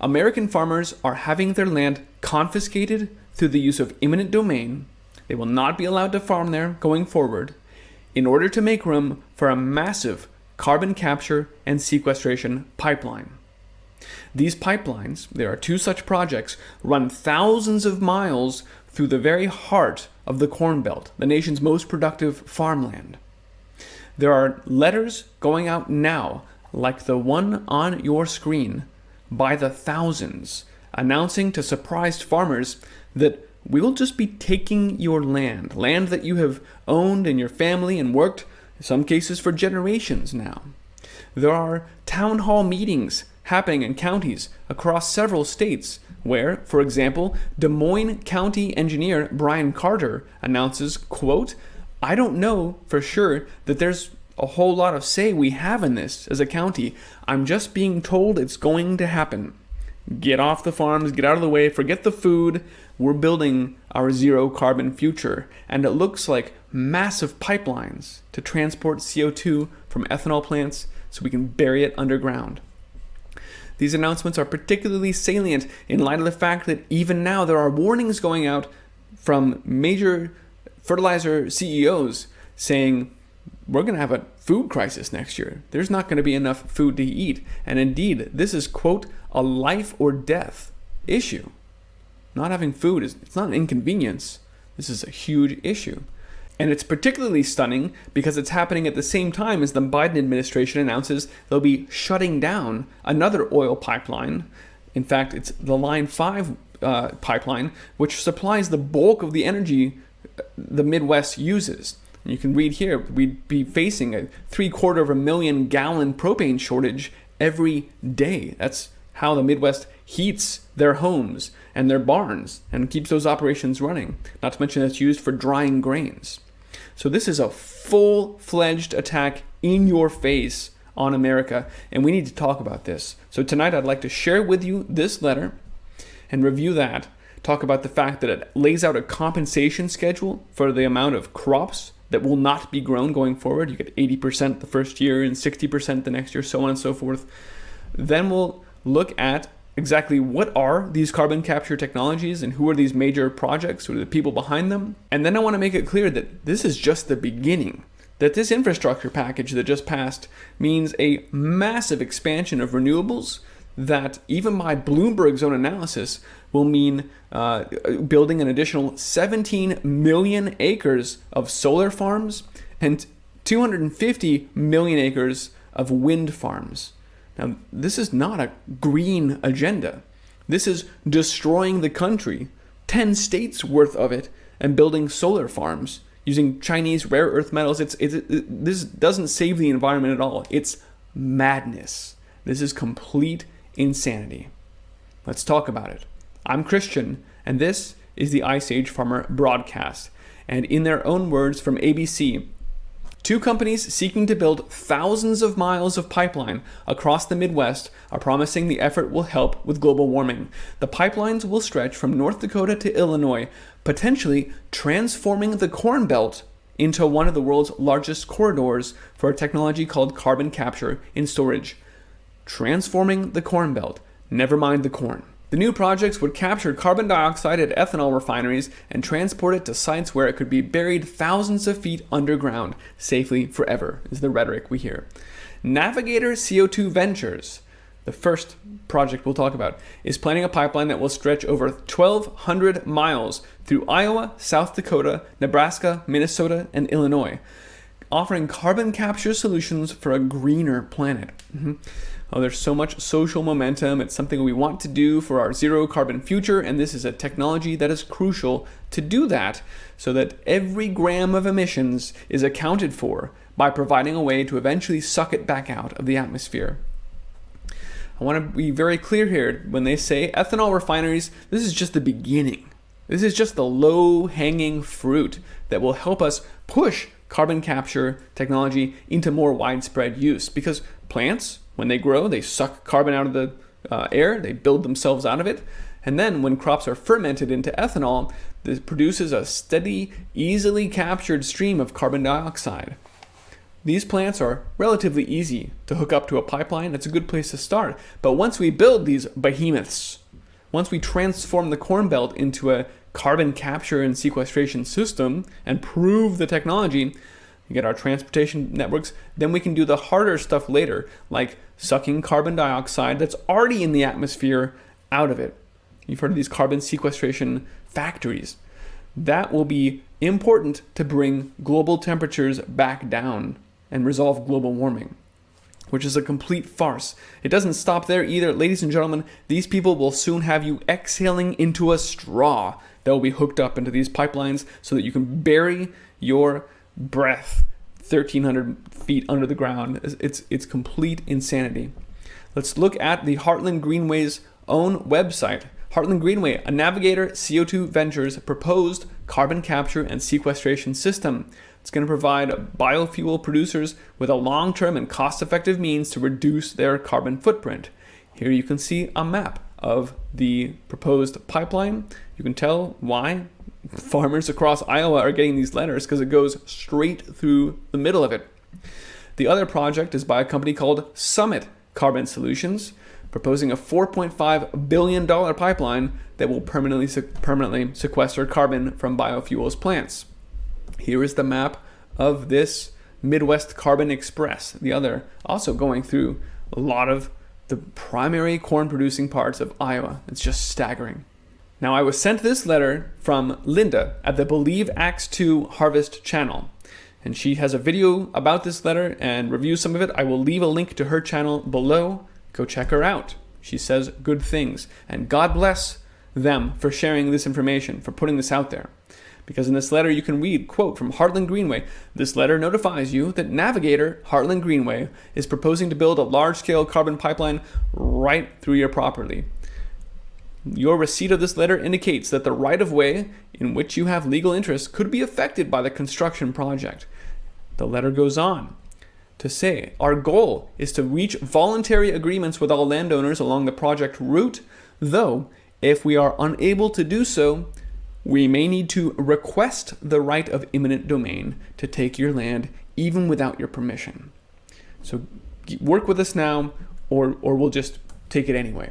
American farmers are having their land confiscated through the use of eminent domain. They will not be allowed to farm there going forward in order to make room for a massive carbon capture and sequestration pipeline. These pipelines, there are two such projects, run thousands of miles through the very heart of the Corn Belt, the nation's most productive farmland. There are letters going out now, like the one on your screen, by the thousands, announcing to surprised farmers that we will just be taking your land that you have owned in your family and worked, in some cases, for generations now. There are town hall meetings happening in counties across several states where, for example, Des Moines County engineer Brian Carter announces, quote, "I don't know for sure that there's a whole lot of say we have in this as a county. I'm just being told it's going to happen. Get off the farms, get out of the way, forget the food. We're building our zero carbon future." And it looks like massive pipelines to transport CO2 from ethanol plants so we can bury it underground. These announcements are particularly salient in light of the fact that even now there are warnings going out from major fertilizer CEOs saying, we're going to have a food crisis next year. There's not going to be enough food to eat. And indeed, this is, quote, a life or death issue. Not having food it's not an inconvenience. This is a huge issue. And it's particularly stunning because it's happening at the same time as the Biden administration announces they'll be shutting down another oil pipeline. In fact, it's the Line 5 pipeline, which supplies the bulk of the energy the Midwest uses. You can read here, we'd be facing a 750,000 gallon propane shortage every day. That's how the Midwest heats their homes and their barns and keeps those operations running. Not to mention it's used for drying grains. So this is a full-fledged attack in your face on America, and we need to talk about this. So tonight I'd like to share with you this letter and review that. Talk about the fact that it lays out a compensation schedule for the amount of crops that will not be grown going forward. You get 80% the first year and 60% the next year, so on and so forth. Then we'll look at exactly what are these carbon capture technologies and who are these major projects, who are the people behind them. And then I want to make it clear that this is just the beginning, that this infrastructure package that just passed means a massive expansion of renewables that even by Bloomberg's own analysis will mean building an additional 17 million acres of solar farms and 250 million acres of wind farms. Now, this is not a green agenda. This is destroying the country, 10 states worth of it, and building solar farms using Chinese rare earth metals. This doesn't save the environment at all. It's madness. This is complete insanity. Let's talk about it. I'm Christian, and this is the Ice Age Farmer broadcast. And in their own words from ABC, two companies seeking to build thousands of miles of pipeline across the Midwest are promising the effort will help with global warming. The pipelines will stretch from North Dakota to Illinois, potentially transforming the Corn Belt into one of the world's largest corridors for a technology called carbon capture and storage. Transforming the Corn Belt, never mind the corn. The new projects would capture carbon dioxide at ethanol refineries and transport it to sites where it could be buried thousands of feet underground, safely forever, is the rhetoric we hear. Navigator CO2 Ventures, the first project we'll talk about, is planning a pipeline that will stretch over 1,200 miles through Iowa, South Dakota, Nebraska, Minnesota, and Illinois, offering carbon capture solutions for a greener planet. Oh, there's so much social momentum. It's something we want to do for our zero carbon future, and this is a technology that is crucial to do that so that every gram of emissions is accounted for by providing a way to eventually suck it back out of the atmosphere. I want to be very clear here when they say ethanol refineries, this is just the beginning. This is just the low-hanging fruit that will help us push carbon capture technology into more widespread use, because plants, when they grow, they suck carbon out of the air, they build themselves out of it, and then when crops are fermented into ethanol, this produces a steady, easily captured stream of carbon dioxide. These plants are relatively easy to hook up to a pipeline. It's a good place to start. But once we build these behemoths, once we transform the Corn Belt into a carbon capture and sequestration system and prove the technology, get our transportation networks, then we can do the harder stuff later, like sucking carbon dioxide that's already in the atmosphere out of it. You've heard of these carbon sequestration factories. That will be important to bring global temperatures back down and resolve global warming, which is a complete farce. It doesn't stop there either. Ladies and gentlemen, these people will soon have you exhaling into a straw that will be hooked up into these pipelines so that you can bury your breath 1,300 feet under the ground. It's complete insanity. Let's look at the Heartland Greenway's own website. Heartland Greenway, a Navigator CO2 Ventures proposed carbon capture and sequestration system. It's going to provide biofuel producers with a long-term and cost-effective means to reduce their carbon footprint. Here you can see a map of the proposed pipeline. You can tell why farmers across Iowa are getting these letters, because it goes straight through the middle of it. The other project is by a company called Summit Carbon Solutions, proposing a $4.5 billion pipeline that will permanently sequester carbon from biofuels plants. Here is the map of this Midwest Carbon Express, the other also going through a lot of the primary corn producing parts of Iowa. It's just staggering. Now, I was sent this letter from Linda at the Believe Acts 2 Harvest channel, and she has a video about this letter and reviews some of it. I will leave a link to her channel below. Go check her out. She says good things, and God bless them for sharing this information, for putting this out there. Because in this letter you can read, quote, from Heartland Greenway, "This letter notifies you that Navigator Heartland Greenway is proposing to build a large-scale carbon pipeline right through your property. Your receipt of this letter indicates that the right-of-way in which you have legal interest could be affected by the construction project." The letter goes on to say, "Our goal is to reach voluntary agreements with all landowners along the project route, though if we are unable to do so, we may need to request the right of eminent domain to take your land even without your permission. So work with us now, or we'll just take it anyway."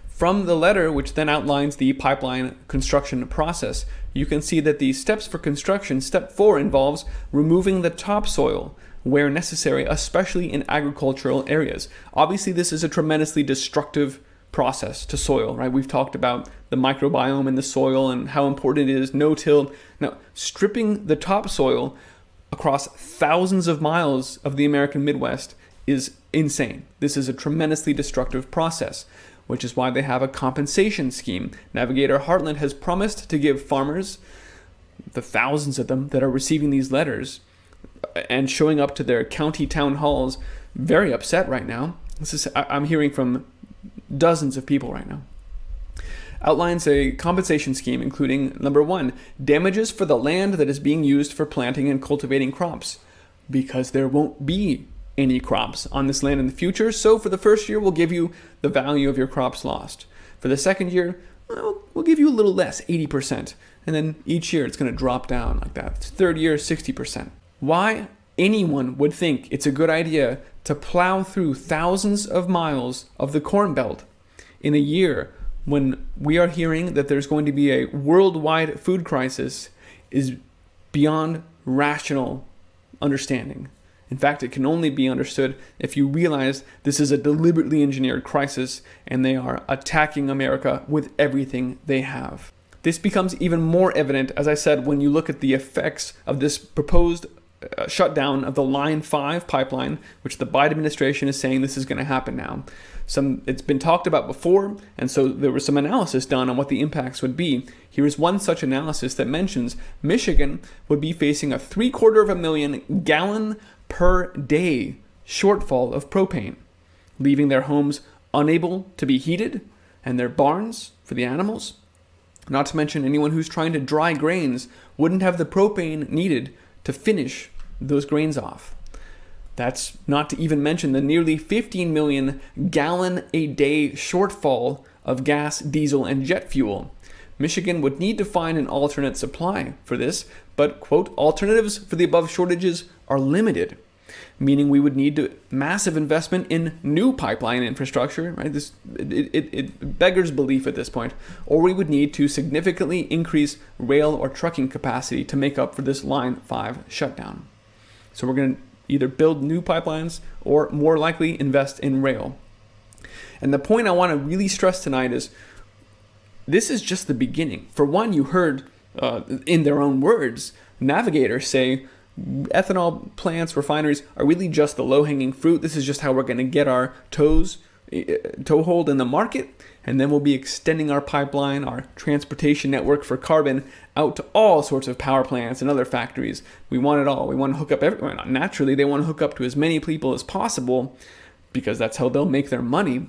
From the letter, which then outlines the pipeline construction process, you can see that the steps for construction, step 4 involves removing the topsoil where necessary, especially in agricultural areas. Obviously, this is a tremendously destructive process to soil, right? We've talked about the microbiome in the soil and how important it is, no-till. Now, stripping the topsoil across thousands of miles of the American Midwest is insane. This is a tremendously destructive process, which is why they have a compensation scheme. Navigator Heartland has promised to give farmers, the thousands of them that are receiving these letters and showing up to their county town halls, very upset right now. I'm hearing from dozens of people right now. Outlines a compensation scheme including, number 1, damages for the land that is being used for planting and cultivating crops, because there won't be any crops on this land in the future. So for the first year, we'll give you the value of your crops lost. For the second year, we'll give you a little less, 80%. And then each year it's going to drop down like that. Third year, 60%. Why anyone would think it's a good idea to plow through thousands of miles of the Corn Belt in a year when we are hearing that there's going to be a worldwide food crisis is beyond rational understanding. In fact, it can only be understood if you realize this is a deliberately engineered crisis and they are attacking America with everything they have. This becomes even more evident, as I said, when you look at the effects of this proposed shutdown of the Line 5 pipeline, which the Biden administration is saying this is going to happen now. It's been talked about before, and so there was some analysis done on what the impacts would be. Here is one such analysis that mentions Michigan would be facing a 750,000 gallon per day shortfall of propane, leaving their homes unable to be heated and their barns for the animals. Not to mention anyone who's trying to dry grains wouldn't have the propane needed to finish those grains off. That's not to even mention the nearly 15 million gallon a day shortfall of gas, diesel, and jet fuel. Michigan would need to find an alternate supply for this, but, quote, alternatives for the above shortages are limited. meaning we would need massive investment in new pipeline infrastructure, right? It beggars belief at this point. Or we would need to significantly increase rail or trucking capacity to make up for this Line 5 shutdown. So we're going to either build new pipelines or more likely invest in rail. And the point I want to really stress tonight is this is just the beginning. For one, you heard in their own words, navigators say ethanol plants, refineries are really just the low-hanging fruit. This is just how we're going to get our toehold in the market, and then we'll be extending our pipeline, our transportation network for carbon out to all sorts of power plants and other factories. We want it all. We want to hook up everyone. Naturally, they want to hook up to as many people as possible because that's how they'll make their money.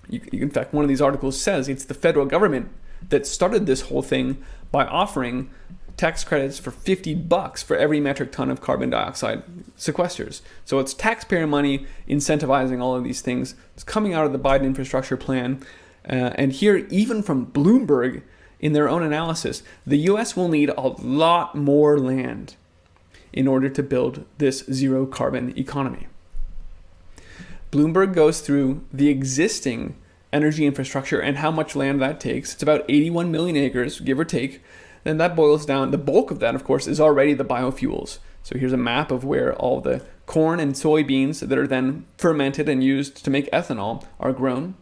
In fact, one of these articles says it's the federal government that started this whole thing by offering tax credits for $50 for every metric ton of carbon dioxide sequesters. So it's taxpayer money incentivizing all of these things. It's coming out of the Biden infrastructure plan. And here, even from Bloomberg, in their own analysis, the U.S. will need a lot more land in order to build this zero carbon economy. Bloomberg goes through the existing energy infrastructure and how much land that takes. It's about 81 million acres, give or take. Then that boils down, the bulk of that, of course, is already the biofuels. So here's a map of where all the corn and soybeans that are then fermented and used to make ethanol are grown.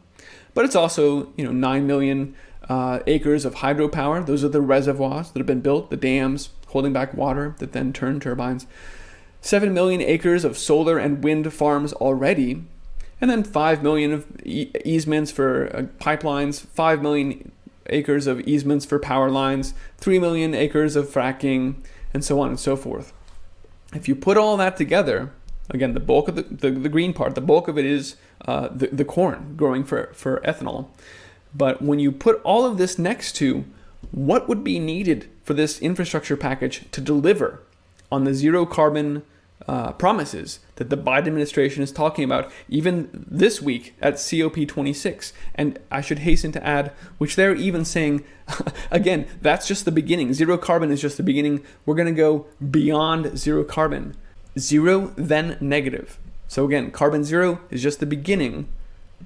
But it's also, 9 million acres of hydropower. Those are the reservoirs that have been built, the dams holding back water that then turn turbines. 7 million acres of solar and wind farms already. And then 5 million of easements for pipelines, 5 million acres of easements for power lines, 3 million acres of fracking, and so on and so forth. If you put all that together, again, the bulk of the green part, the bulk of it is the corn growing for ethanol. But when you put all of this next to what would be needed for this infrastructure package to deliver on the zero carbon promises that the Biden administration is talking about, even this week at COP26. And I should hasten to add, which they're even saying, again, that's just the beginning. Zero carbon is just the beginning. We're going to go beyond zero carbon. Zero, then negative. So again, carbon zero is just the beginning.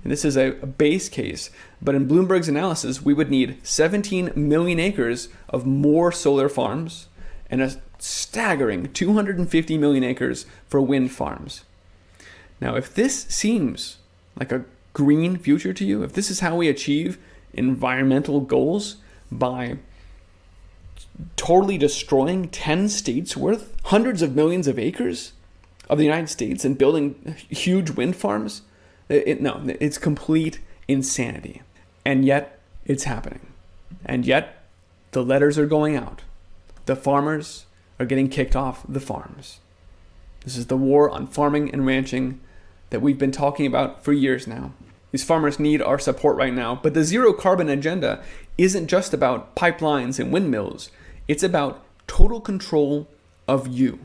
And this is a base case. But in Bloomberg's analysis, we would need 17 million acres of more solar farms and a staggering 250 million acres for wind farms. Now, if this seems like a green future to you, if this is how we achieve environmental goals by totally destroying 10 states worth, hundreds of millions of acres of the United States and building huge wind farms, it's complete insanity. And yet, it's happening. And yet, the letters are going out. The farmers are getting kicked off the farms. This is the war on farming and ranching that we've been talking about for years now. These farmers need our support right now, but the zero carbon agenda isn't just about pipelines and windmills. It's about total control of you.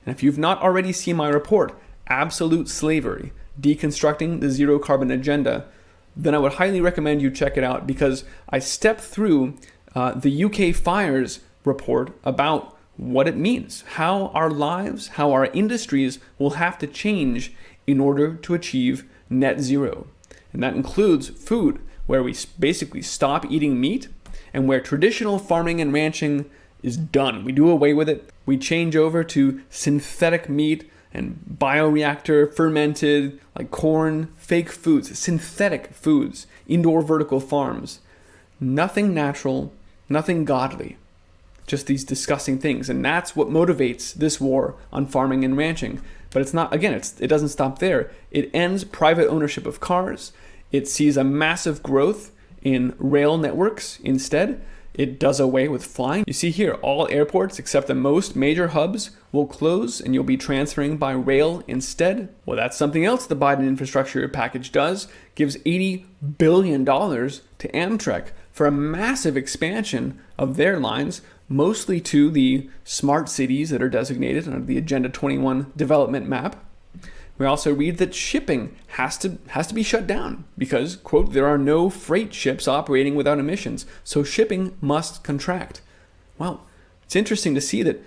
And if you've not already seen my report, Absolute Slavery, Deconstructing the Zero Carbon Agenda, then I would highly recommend you check it out, because I step through the UK Fires report about what it means, how our lives, how our industries will have to change in order to achieve net zero. And that includes food, where we basically stop eating meat, and where traditional farming and ranching is done. We do away with it. We change over to synthetic meat and bioreactor fermented, like corn, fake foods, synthetic foods, indoor vertical farms. Nothing natural, nothing godly. Just these disgusting things. And that's what motivates this war on farming and ranching. But it's not, again, it doesn't stop there. It ends private ownership of cars. It sees a massive growth in rail networks instead. It does away with flying. You see here, all airports except the most major hubs will close, and you'll be transferring by rail instead. Well, that's something else the Biden infrastructure package does. Gives $80 billion to Amtrak for a massive expansion of their lines, mostly to the smart cities that are designated under the Agenda 21 development map. We also read that shipping has to be shut down because, quote, there are no freight ships operating without emissions, so shipping must contract. Well, it's interesting to see that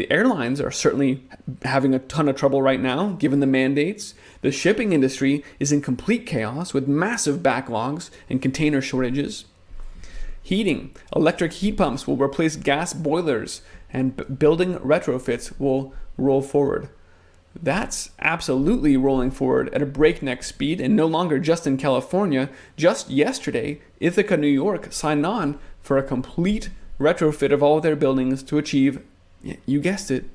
The airlines are certainly having a ton of trouble right now, given the mandates. The shipping industry is in complete chaos with massive backlogs and container shortages. Heating, electric heat pumps will replace gas boilers, and building retrofits will roll forward. That's absolutely rolling forward at a breakneck speed, and no longer just in California. Just yesterday, Ithaca, New York signed on for a complete retrofit of all of their buildings to achieve, you guessed it,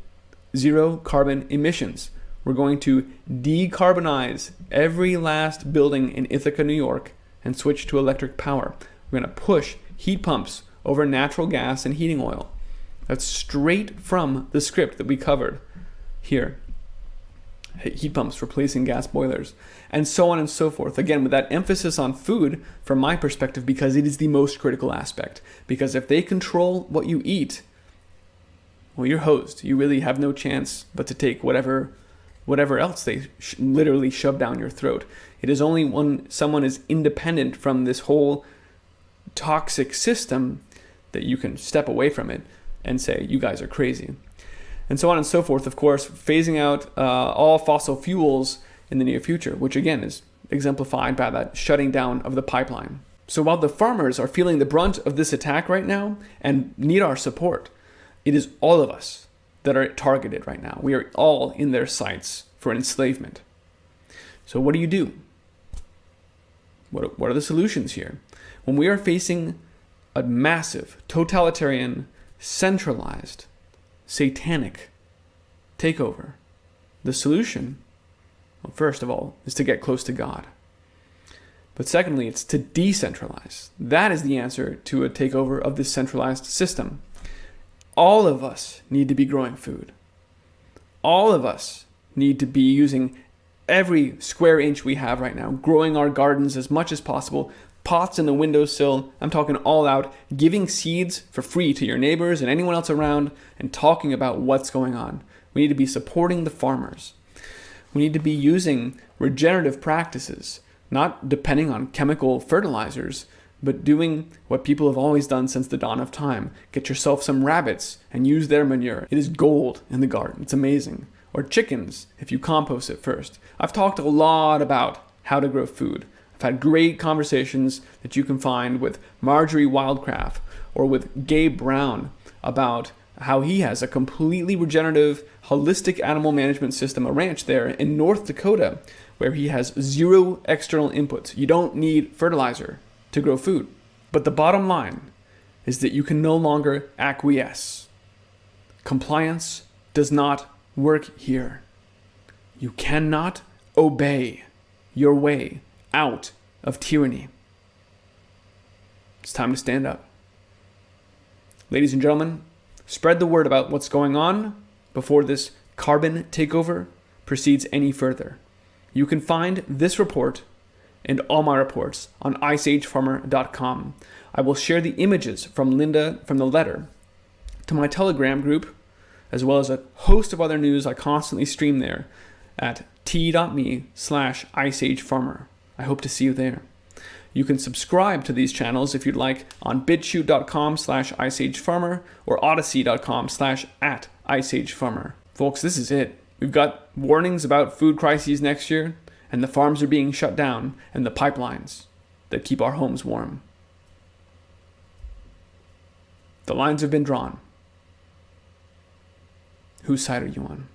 zero carbon emissions. We're going to decarbonize every last building in Ithaca, New York, and switch to electric power. We're going to push heat pumps over natural gas and heating oil. That's straight from the script that we covered here. Heat pumps replacing gas boilers, and so on and so forth. Again, with that emphasis on food from my perspective, because it is the most critical aspect. Because if they control what you eat, well, you're hosed. You really have no chance but to take whatever else they literally shove down your throat. It is only when someone is independent from this whole toxic system that you can step away from it and say, you guys are crazy. And so on and so forth. Of course, phasing out all fossil fuels in the near future, which again is exemplified by that shutting down of the pipeline. So while the farmers are feeling the brunt of this attack right now and need our support, it is all of us that are targeted right now. We are all in their sights for enslavement. So what do you do? What are the solutions here? When we are facing a massive, totalitarian, centralized, satanic takeover, the solution, well, first of all, is to get close to God. But secondly, it's to decentralize. That is the answer to a takeover of this centralized system. All of us need to be growing food. All of us need to be using every square inch we have right now, growing our gardens as much as possible, pots in the windowsill. I'm talking all out, giving seeds for free to your neighbors and anyone else around, and talking about what's going on. We need to be supporting the farmers. We need to be using regenerative practices, not depending on chemical fertilizers, but doing what people have always done since the dawn of time. Get yourself some rabbits and use their manure. It is gold in the garden. It's amazing. Or chickens, if you compost it first. I've talked a lot about how to grow food. I've had great conversations that you can find with Marjorie Wildcraft or with Gabe Brown about how he has a completely regenerative, holistic animal management system, a ranch there in North Dakota, where he has zero external inputs. You don't need fertilizer to grow food. But the bottom line is that you can no longer acquiesce. Compliance does not work here. You cannot obey your way out of tyranny. It's time to stand up. Ladies and gentlemen, spread the word about what's going on before this carbon takeover proceeds any further. You can find this report and all my reports on iceagefarmer.com. I will share the images from Linda from the letter to my Telegram group, as well as a host of other news I constantly stream there at t.me/iceagefarmer. I hope to see you there. You can subscribe to these channels if you'd like on bitshoot.com/iceagefarmer or odyssey.com/@iceagefarmer. Folks, this is it. We've got warnings about food crises next year, and the farms are being shut down, and the pipelines that keep our homes warm. The lines have been drawn. Whose side are you on?